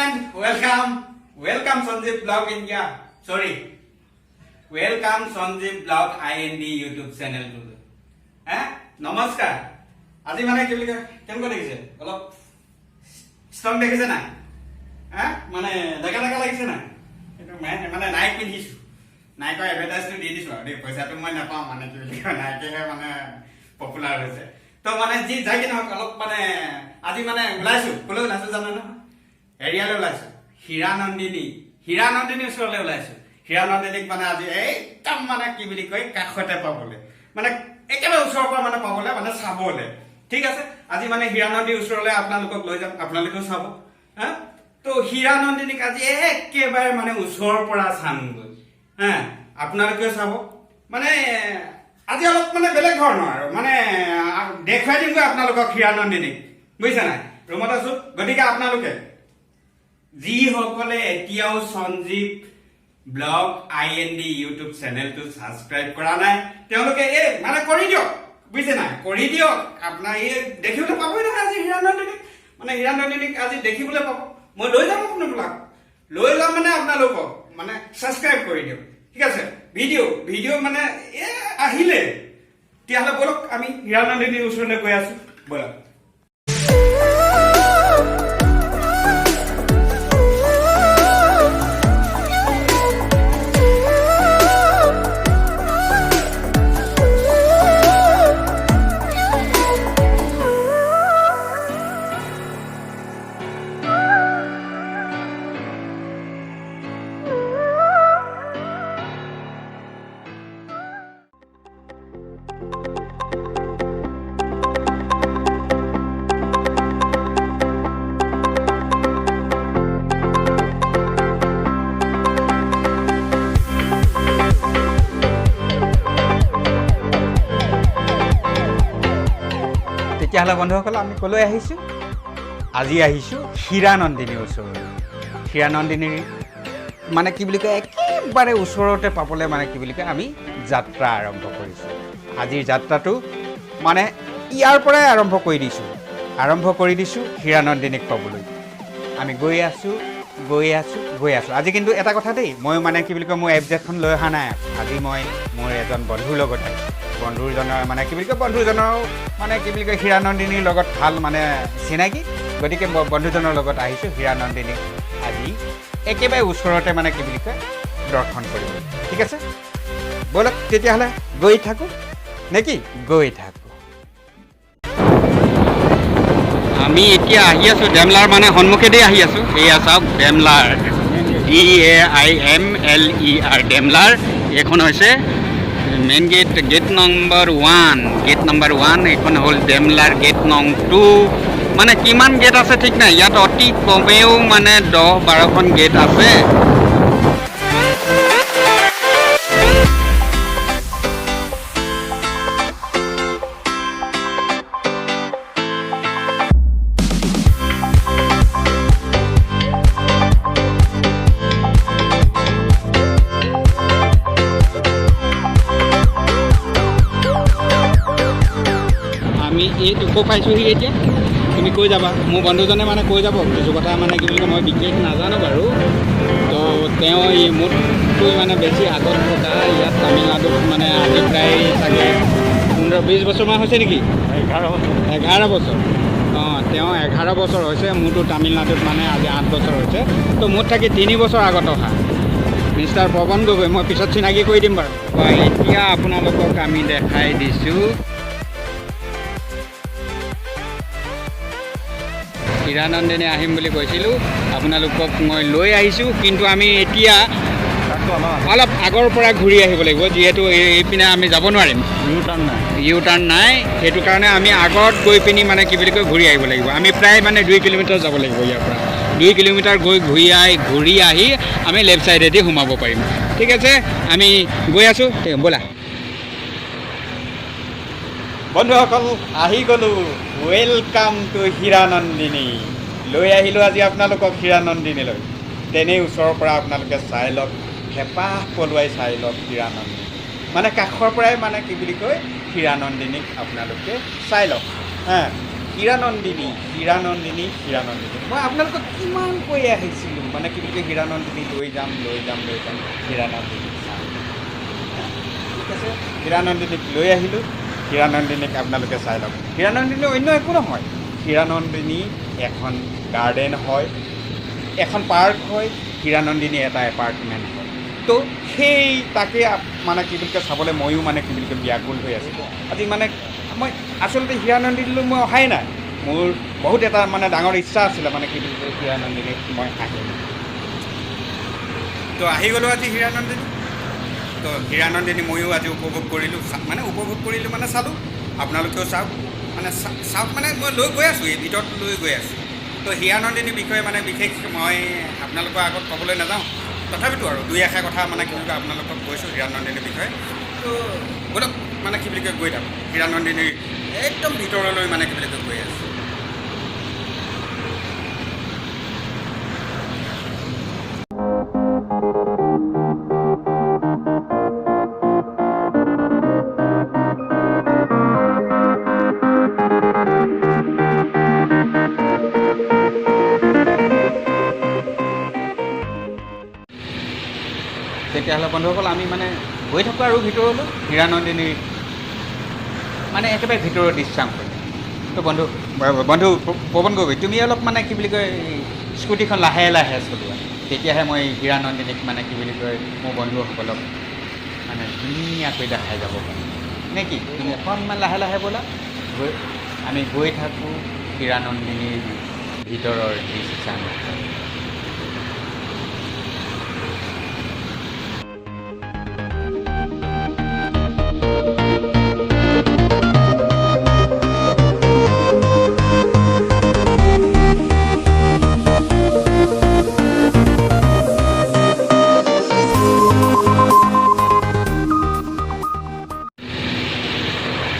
friend, welcome Sanjeev Blog India. Sorry, welcome Sanjeev Blog IND YouTube channel to. নমস্কাৰ আজি মানে কি বুলি কয় কেনেকুৱা দেখিছে অলপ ষ্ট্ৰং দেখিছে না মানে দেখা লাগিছে না এইটো মানে নাইক পিন্ধিছো নাইকৰ এডভাৰটাইজটো দি দিছো আৰু পইচাটো মই নাপাওঁ মানে কি বুলি কয় নাইকেহে মানে পপুলাৰ হৈছে তো মানে যি যাই কি নহওক অলপ মানে আজি মানে ওলাইছো ক'লৈ ওলাইছো জানো নহয় এৰিয়ালৈ ওলাইছো হীৰা নন্দিনী ওচৰলৈ ওলাইছো হীৰা নন্দিনীক মানে আজি একদম মানে কি বুলি কয় কাষতে পাবলৈ মানে একেবাৰে ওচৰৰ পৰা মানে পাবলৈ মানে চাবলৈ ঠিক আছে আজি মানে হীৰা নন্দীৰ ওচৰলৈ আপোনালোকক লৈ যাম আপোনালোকেও চাব তো হীৰা নন্দিনীক আজি একেবাৰে মানে ওচৰৰ পৰা চামগৈ আপোনালোকেও চাব মানে আজি অলপ মানে বেলেগ ধৰণৰ আৰু মানে দেখুৱাই দিমগৈ আপোনালোকক হীৰা নন্দিনীক বুজিছে নাই ৰুমত আছো গতিকে আপোনালোকে যিসকলে এতিয়াও সঞ্জীৱ ব্লগ IND ইউটিউব চেনেলটো সাবস্ক্ৰাইব কৰা নাই তেওঁলোকে মানে কৰি দিয়ক বুজিছে নাই কৰি দিয়ক আপোনাৰ দেখিবলৈ পাবই নহয় আজি হীৰা নন্দিনীক আজি দেখিবলৈ পাব মই লৈ যাম আপোনালোকক লৈ যাম মানে আপোনালোকক মানে সাবস্ক্ৰাইব কৰি দিয়ক ঠিক আছে ভিডিঅ' মানে আহিলে তেতিয়াহ'লে বলক আমি হীৰা নন্দিনীৰ ওচৰলৈ গৈ আছো বলক তেতিয়াহ'লে বন্ধুসকল আমি ক'লৈ আহিছোঁ আজি আহিছোঁ হীৰা নন্দিনীৰ ওচৰলৈ হীৰা নন্দিনীৰ মানে কি বুলি কয় একেবাৰে ওচৰতে পাবলৈ মানে কি বুলি কয় আমি যাত্ৰা আৰম্ভ কৰিছোঁ আজিৰ যাত্ৰাটো মানে ইয়াৰ পৰাই আৰম্ভ কৰি দিছোঁ হীৰা নন্দিনীক পাবলৈ আমি গৈ আছোঁ আজি কিন্তু এটা কথা দেই মই মানে কি বুলি কয় মোৰ এফজেডখন লৈ অহা নাই আজি মই মোৰ এজন বন্ধুৰ লগত আহিছোঁ বন্ধুজনৰ মানে কি বুলি কয় বন্ধুজনৰ মানে কি বুলি কয় হীৰা নন্দিনীৰ লগত ভাল মানে চিনাকি গতিকে বন্ধুজনৰ লগত আহিছোঁ হীৰা নন্দিনীক আজি একেবাৰে ওচৰতে মানে কি বুলি কয় দৰ্শন কৰিব ঠিক আছে ব'লক তেতিয়াহ'লে গৈ থাকোঁ নেকি গৈ থাকোঁ আমি এতিয়া আহি আছোঁ ডেমলাৰ মানে সন্মুখেদি আহি আছোঁ এয়া চাওক ডেমলাৰ DAIMLER ডেমলাৰ এইখন হৈছে মেইন গেট নম্বৰ 1 এইখন হ'ল ডেমলাৰ গেট নং 2 মানে কিমান গেট আছে ঠিক নাই ইয়াত অতি কমেও মানে 10-12খন গেট আছে এইটো পাইছোঁহি এতিয়া তুমি কৈ যাবা মোৰ বন্ধুজনে মানে কৈ যাব কিছু কথা মানে কি বুলি কয় মই বিশেষ নাজানো বাৰু তো তেওঁ এই মোতকৈ মানে বেছি আগত থকা ইয়াত তামিলনাডুত মানে আজি প্ৰায় চাগে 15-20 বছৰমান হৈছে নেকি 11 বছৰ তেওঁ 11 বছৰ হৈছে মোৰতো তামিলনাডুত মানে আজি 8 বছৰ হৈছে তো মোৰ থাকি 3 বছৰ আগত অহা মিষ্টাৰ পৱন গগৈ মই পিছত চিনাকি কৰি দিম বাৰু এতিয়া আপোনালোকক আমি দেখাই দিছোঁ হীৰা নন্দিনী আহিম বুলি কৈছিলোঁ আপোনালোকক মই লৈ আহিছোঁ কিন্তু আমি এতিয়া অলপ আগৰ পৰা ঘূৰি আহিব লাগিব যিহেতু এইপিনে আমি যাব নোৱাৰিম ইউ টাৰ্ণ নাই সেইটো কাৰণে আমি আগত গৈ পিনি মানে কি বুলি কয় ঘূৰি আহিব লাগিব আমি প্ৰায় মানে 2 কিলোমিটাৰ যাব লাগিব ইয়াৰ পৰা 2 কিলোমিটাৰ গৈ ঘূৰি আহি আমি লেফ্ট ছাইডেদি সোমাব পাৰিম ঠিক আছে আমি গৈ আছোঁ ব'লা বন্ধুসকল আহি গ'লোঁ ৱেলকাম টু হীৰা নন্দিনী লৈ আহিলোঁ আজি আপোনালোকক হীৰা নন্দিনীলৈ তেনেই ওচৰৰ পৰা আপোনালোকে চাই লওক হেঁপাহ পলুৱাই চাই লওক হীৰা নন্দিনী মানে কাষৰ পৰাই মানে কি বুলি কয় হীৰা নন্দিনীক আপোনালোকে চাই লওক হীৰানন্দিনী মই আপোনালোকক কিমান কৈ আহিছিলোঁ মানে কি বুলি কয় হীৰানন্দিনী লৈ যাম হীৰানন্দিনী চাম। ঠিক আছে, হীৰানন্দিনীক লৈ আহিলোঁ। হীৰানন্দিনীক আপোনালোকে চাই লওক। হীৰানন্দিনী অন্য একো নহয়, হীৰানন্দিনী এখন গাৰ্ডেন হয়, এখন পাৰ্ক হয়, হীৰানন্দিনী এটা এপাৰ্টমেণ্ট হয়। তো সেই তাকে মানে কি বুলি কয় চাবলৈ ময়ো মানে কি বুলি কয় ব্যাকুল হৈ আছিলোঁ। আজি মানে মই আচলতে হীৰানন্দিনীলৈ মই অহাই নাই। মোৰ বহুত এটা মানে ডাঙৰ ইচ্ছা আছিলে মানে কি বুলি কয় হীৰানন্দিনীক মই আহিম। তো আহি গ'লোঁ আজি হীৰানন্দিনী। তো হীৰানন্দিনী ময়ো আজি উপভোগ কৰিলোঁ মানে চালোঁ। আপোনালোকেও চাওক মানে মই লৈ গৈ আছোঁ, এই ভিতৰত লৈ গৈ আছোঁ। তো হীৰানন্দিনীৰ বিষয়ে মানে বিশেষ মই আপোনালোকৰ আগত ক'বলৈ নাযাওঁ, তথাপিতো আৰু দুই এষাৰ কথা মানে কি বুলি কয় আপোনালোকক কৈছোঁ হীৰানন্দিনীৰ বিষয়ে। তো ব'লক মানে কি বুলি কয় গৈ থাকোঁ হীৰানন্দিনীৰ একদম ভিতৰলৈ মানে কি বুলি কয় গৈ আছোঁ। তেতিয়াহ'লে বন্ধুসকল আমি মানে গৈ থাকোঁ আৰু ভিতৰলৈ হীৰানন্দিনীৰ মানে একেবাৰে ভিতৰৰ দৃশ্যাংশ। তো বন্ধু পৱন গগৈ, তুমি অলপ মানে কি বুলি কয় স্কুটিখন লাহে লাহে চলোৱা, তেতিয়াহে মই হীৰানন্দিনীক মানে কি বুলি কয় মোৰ বন্ধুসকলক মানে ধুনীয়াকৈ দেখাই যাব পাৰিম নে কি? তুমি অকণমান লাহে লাহে ব'লা, আমি গৈ থাকোঁ হীৰানন্দিনীৰ ভিতৰৰ দৃশ্যাংশ।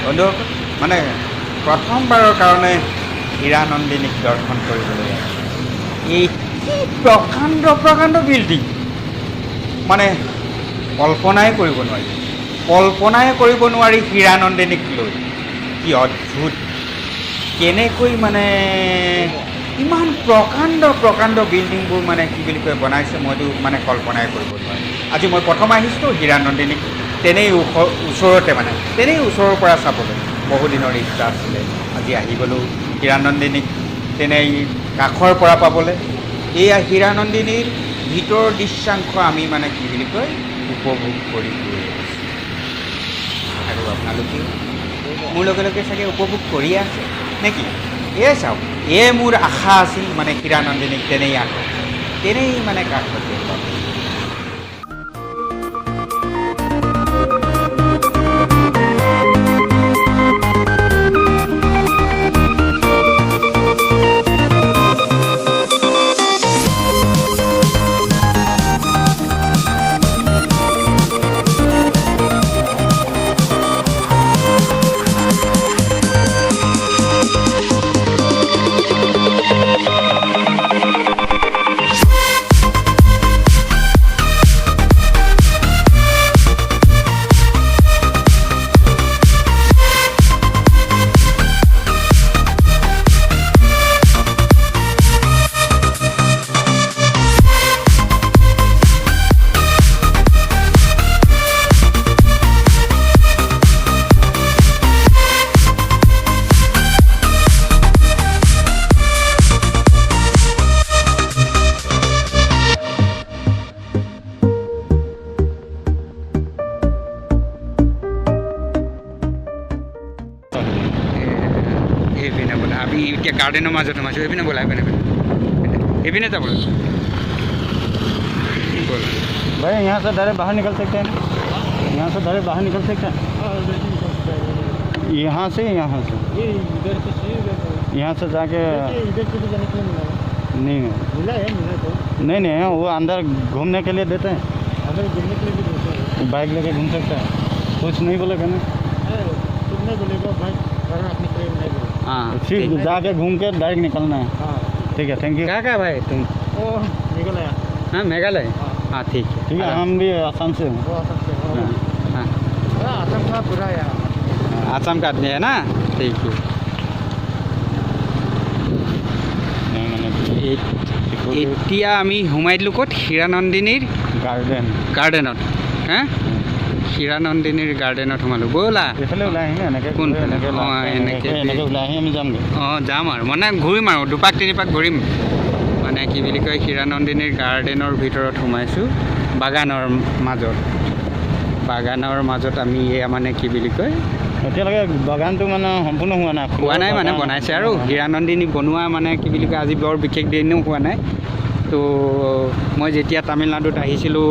বন্ধুসকল মানে প্ৰথমবাৰৰ কাৰণে হীৰানন্দিনীক দৰ্শন কৰিবলৈ এই প্ৰকাণ্ড বিল্ডিং মানে কল্পনাই কৰিব নোৱাৰি হীৰানন্দিনীক লৈ। কি অদ্ভুত, কেনেকৈ মানে ইমান প্ৰকাণ্ড বিল্ডিংবোৰ মানে কি বুলি কয় বনাইছে মইতো মানে কল্পনাই কৰিব নোৱাৰোঁ। আজি মই প্ৰথম আহিছোঁ হীৰানন্দিনীক তেনেই ওচৰতে মানে তেনেই ওচৰৰ পৰা চাবলৈ বহুদিনৰ ইচ্ছা আছিলে। আজি আহি গ'লোঁ হীৰানন্দিনীক তেনেই কাষৰ পৰা পাবলৈ। এয়া হীৰানন্দিনীৰ ভিতৰৰ দৃশ্যাংশ আমি মানে কি বুলি কয় উপভোগ কৰি গৈ আছোঁ। আৰু আপোনালোকে মোৰ লগে লগে চাগে উপভোগ কৰি আছে নেকি? এয়ে চাওক, এয়ে মোৰ আশা আছিল মানে হীৰানন্দিনীক তেনেই মানে কাষতে পাব। আমি এতিয়া গাৰ্ডেনৰ মাজত সোমাইছোঁ। এইপিনে ব'লা, এইপিনে যাব লাগিব। भाई यहाँ से डायरेक्ट बाहर निकल सकते हैं, यहाँ से डायरेक्ट बाहर निकल सकते हैं, यहाँ से यहाँ से जाके इधर से भी जाने के लिए नहीं मिला है तो नहीं वो अंदर घूमने के लिए देते हैं, अंदर घूमने के लिए भी देते हैं। बाइक लेके घूम सकता है, कुछ नहीं बोलेगा ना? तुम नहीं बोलेगा भाई, वरना अपनी ट्रेन नहीं बोलेगा। हाँ सिर्फ जाके घूम के डायरेक्ट निकलना है। हाँ ठीक है, थैंक यू। क्या भाई तुम? ओ मेघालय। हाँ मेघालय। हाँ ठीक ठीक है, हम भी आसाम से हैं। वो आसाम से। हाँ आसाम का पूरा यहाँ आसाम का आदमी है ना, ठीक है। এতিয়া আমি সোমাই দিলোঁ ক'ত হীৰানন্দিনীৰ গাৰ্ডেনত হা হীৰানন্দিনীৰ গাৰ্ডেনত সোমালোঁ ব'লা এইফালে ওলাই আহিম এনেকৈ কোন এনেকৈ এনেকৈ ওলাই আহি আমি যামগৈ যাম আৰু মানে ঘূৰিম আৰু দুপাক তিনিপাক ঘূৰিম মানে কি বুলি কয় হীৰানন্দিনীৰ গাৰ্ডেনৰ ভিতৰত সোমাইছোঁ বাগানৰ মাজত আমি এয়া মানে কি বুলি কয় এতিয়ালৈকে বাগানটো মানে সম্পূৰ্ণ হোৱা নাই মানে বনাইছে আৰু হীৰানন্দিনী বনোৱা মানে কি বুলি কয় আজি বৰ বিশেষ দিনো হোৱা নাই তো মই যেতিয়া তামিলনাডুত আহিছিলোঁ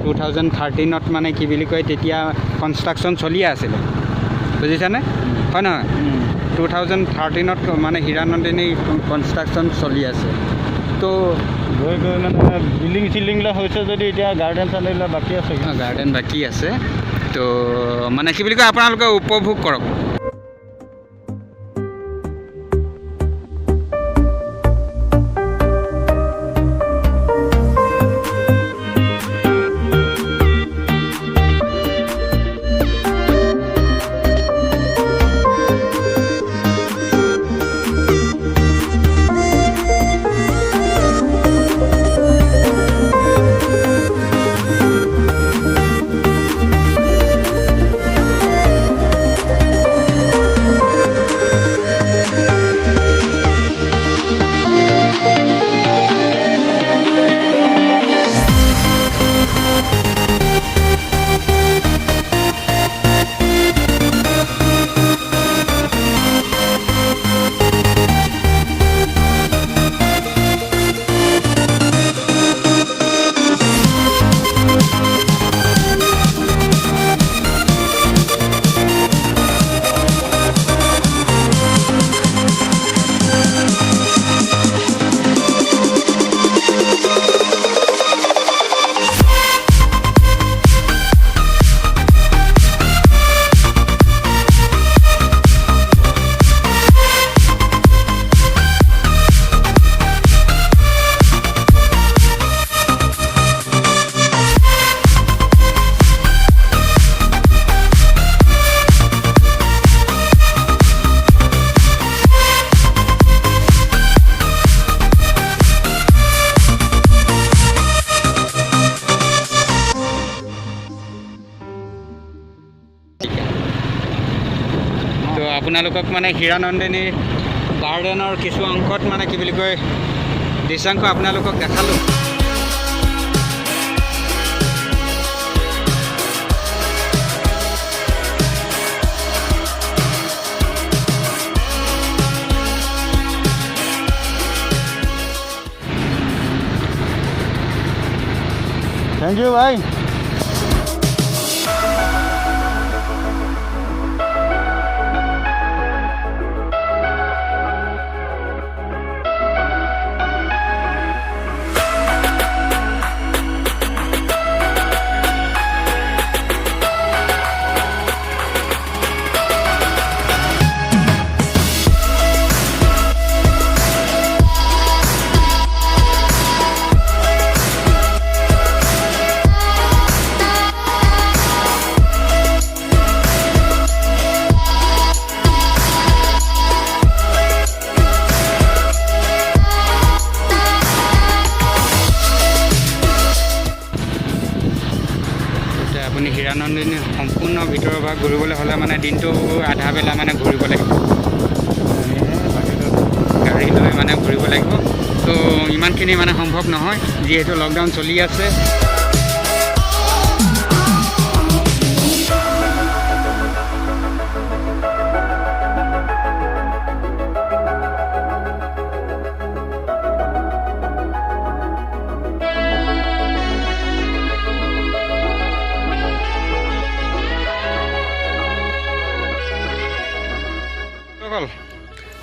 2013ত মানে কি বুলি কয় তেতিয়া কনষ্ট্ৰাকশ্যন চলিয়ে আছিলে বুজিছানে হয় নহয় 2013ত মানে হীৰানন্দিনী কনষ্ট্ৰাকশ্যন চলি আছে তো গৈ মানে বিল্ডিং চিল্ডিংবিলাক হৈছে যদি এতিয়া গাৰ্ডেন চাৰ্ডেনবিলাক বাকী আছে গাৰ্ডেন বাকী আছে তো মানে কি বুলি কয় আপোনালোকে উপভোগ কৰক তো আপোনালোকক মানে হীৰানন্দিনী গাৰ্ডেনৰ কিছু অংশত মানে কি বুলি কয় দৃশ্যাংশ আপোনালোকক দেখালোঁ থেংক ইউ ভাই আপুনি হীৰানন্দিনী সম্পূৰ্ণ ভিতৰৰ ভাগ ঘূৰিবলৈ হ'লে মানে দিনটো আধা বেলা মানে ঘূৰিব লাগিব গাড়ী লৈ মানে ঘূৰিব লাগিব তো ইমানখিনি মানে সম্ভৱ নহয় যিহেতু লকডাউন চলি আছে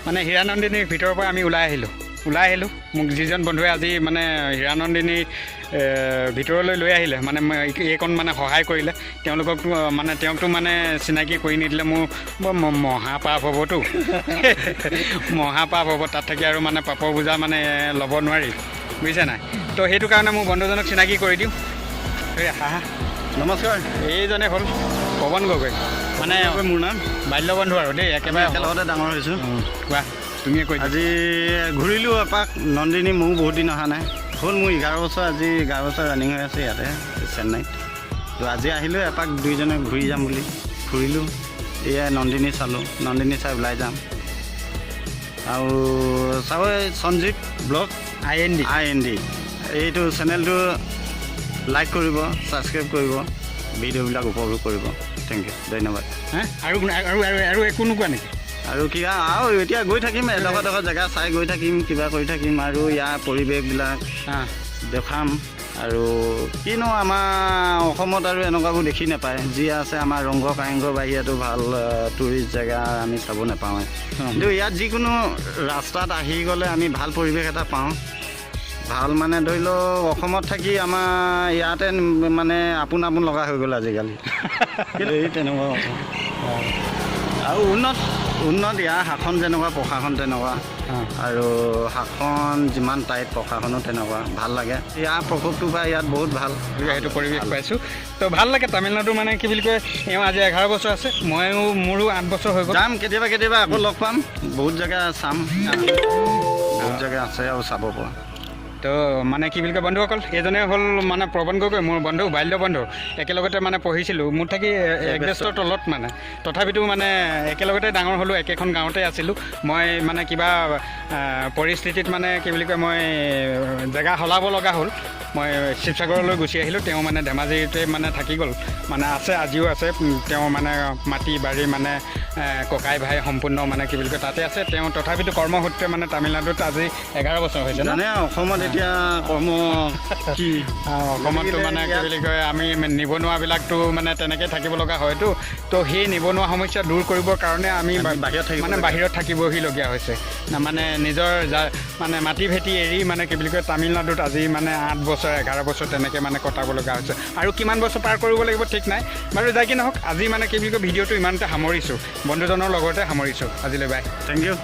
মানে হীৰানন্দিনীৰ ভিতৰৰ পৰা আমি ওলাই আহিলোঁ মোক যিজন বন্ধুৱে আজি মানে হীৰানন্দিনী ভিতৰলৈ লৈ আহিলে মানে এইকণ মানে সহায় কৰিলে তেওঁলোককতো মানে তেওঁকতো মানে চিনাকি কৰি নিদিলে মোৰ বৰ মহাপাপ হ'বতো মহাপাপ হ'ব তাত থাকি আৰু মানে পাপৰ বোজা মানে ল'ব নোৱাৰি বুজিছে নাই তো সেইটো কাৰণে মোৰ বন্ধুজনক চিনাকি কৰি দিওঁ হা নমস্কাৰ এইজনে হ'ল পৱন গগৈ মানে মোৰ নাম বাল্য বন্ধু আৰু দেই একেবাৰে একেলগতে ডাঙৰ হৈছোঁ কোৱা তুমিয়ে কৈ আজি ঘূৰিলোঁ এপাক নন্দিনী, মোৰ বহুত দিন অহা নাই। হ'ল মোৰ 11 বছৰ, আজি 11 বছৰ ৰানিং হৈ আছে ইয়াতে চেন্নাইত। তো আজি আহিলোঁ এপাক দুইজনে ঘূৰি যাম বুলি ফুৰিলোঁ। এয়া নন্দিনী চালোঁ, নন্দিনী চাই ওলাই যাম। আৰু চাব সঞ্জীৱ ব্লগ IND এইটো চেনেলটো লাইক কৰিব, ছাবস্ক্ৰাইব কৰিব, ভিডিঅ'বিলাক উপভোগ কৰিব। থেংক ইউ, ধন্যবাদ। আৰু একো নোকোৱা নেকি? আৰু কিবা আৰু এতিয়া গৈ থাকিম, এডোখৰ জেগা চাই গৈ থাকিম, কিবা কৰি থাকিম আৰু ইয়াৰ পৰিৱেশবিলাক দেখাম। আৰু কিনো আমাৰ অসমত আৰু এনেকুৱাবোৰ দেখি নাপায়। যি আছে আমাৰ ৰংঘৰ কাৰেংঘৰ বাহিৰতো ভাল টুৰিষ্ট জেগা আমি চাব নাপাওঁৱে। কিন্তু ইয়াত যিকোনো ৰাস্তাত আহি গ'লে আমি ভাল পৰিৱেশ এটা পাওঁ। ভাল মানে ধৰি লওক অসমত থাকি আমাৰ ইয়াতে মানে আপোন লগা হৈ গ'ল আজিকালি। এই তেনেকুৱা কথা। আৰু উন্নত ইয়াৰ শাসন যেনেকুৱা, প্ৰশাসন তেনেকুৱা। আৰু শাসন যিমান টাইট, প্ৰশাসনো তেনেকুৱা। ভাল লাগে ইয়াৰ প্ৰকোপটো পাই, ইয়াত বহুত ভাল সেইটো পৰিৱেশ পাইছোঁ। তো ভাল লাগে। তামিলনাডু মানে কি বুলি কয়, এওঁ আজি 11 বছৰ আছে, মোৰো 8 বছৰ হৈ গ'ল। যাম কেতিয়াবা আকৌ লগ পাম। বহুত জেগা চাম, বহুত জেগা আছে আৰু চাব পৰা। তো মানে কি বুলি কয় বন্ধুসকল, এইজনে হ'ল মানে প্ৰবণ গগৈ, মোৰ বন্ধু, বাল্য বন্ধু। একেলগতে মানে পঢ়িছিলোঁ, মোৰ থাকি 1 বেষ্টৰ তলত মানে। তথাপিতো মানে একেলগতে ডাঙৰ হ'লোঁ, একেখন গাঁৱতে আছিলোঁ। মই মানে কিবা পৰিস্থিতিত মানে কি বুলি কয়, মই জেগা সলাব লগা হ'ল। মই শিৱসাগৰলৈ গুচি আহিলোঁ। তেওঁ মানে ধেমাজিতে মানে থাকি গ'ল, মানে আছে, আজিও আছে। তেওঁ মানে মাটি বাৰী মানে ককাই ভাই সম্পূৰ্ণ মানে কি বুলি কয় তাতে আছে। তেওঁ তথাপিতো কৰ্মসূত্ৰে মানে তামিলনাডুত আজি 11 বছৰ হৈছে। জানে অসমত এতিয়া কৰ্ম কি, অসমততো মানে কি বুলি কয়, আমি নিবনুৱাবিলাকতো মানে তেনেকৈ থাকিব লগা হয়তো। তো সেই নিবনুৱা সমস্যা দূৰ কৰিবৰ কাৰণে আমি বাহিৰত থাকিবহিলগীয়া হৈছে। মানে নিজৰ মানে মাটি ভেটি এৰি মানে কি বুলি কয় তামিলনাডুত আজি মানে 8 বছৰ 11 বছৰ তেনেকৈ মানে কটাব লগা হৈছে। আৰু কিমান বছৰ পাৰ কৰিব লাগিব ঠিক নাই বাৰু। যাই কি নহওক, আজি মানে কি বুলি কয় ভিডিঅ'টো ইমানতে সামৰিছোঁ, বন্ধুজনৰ লগতে সামৰিছোঁ। আজিলৈ বাই, থেংক ইউ।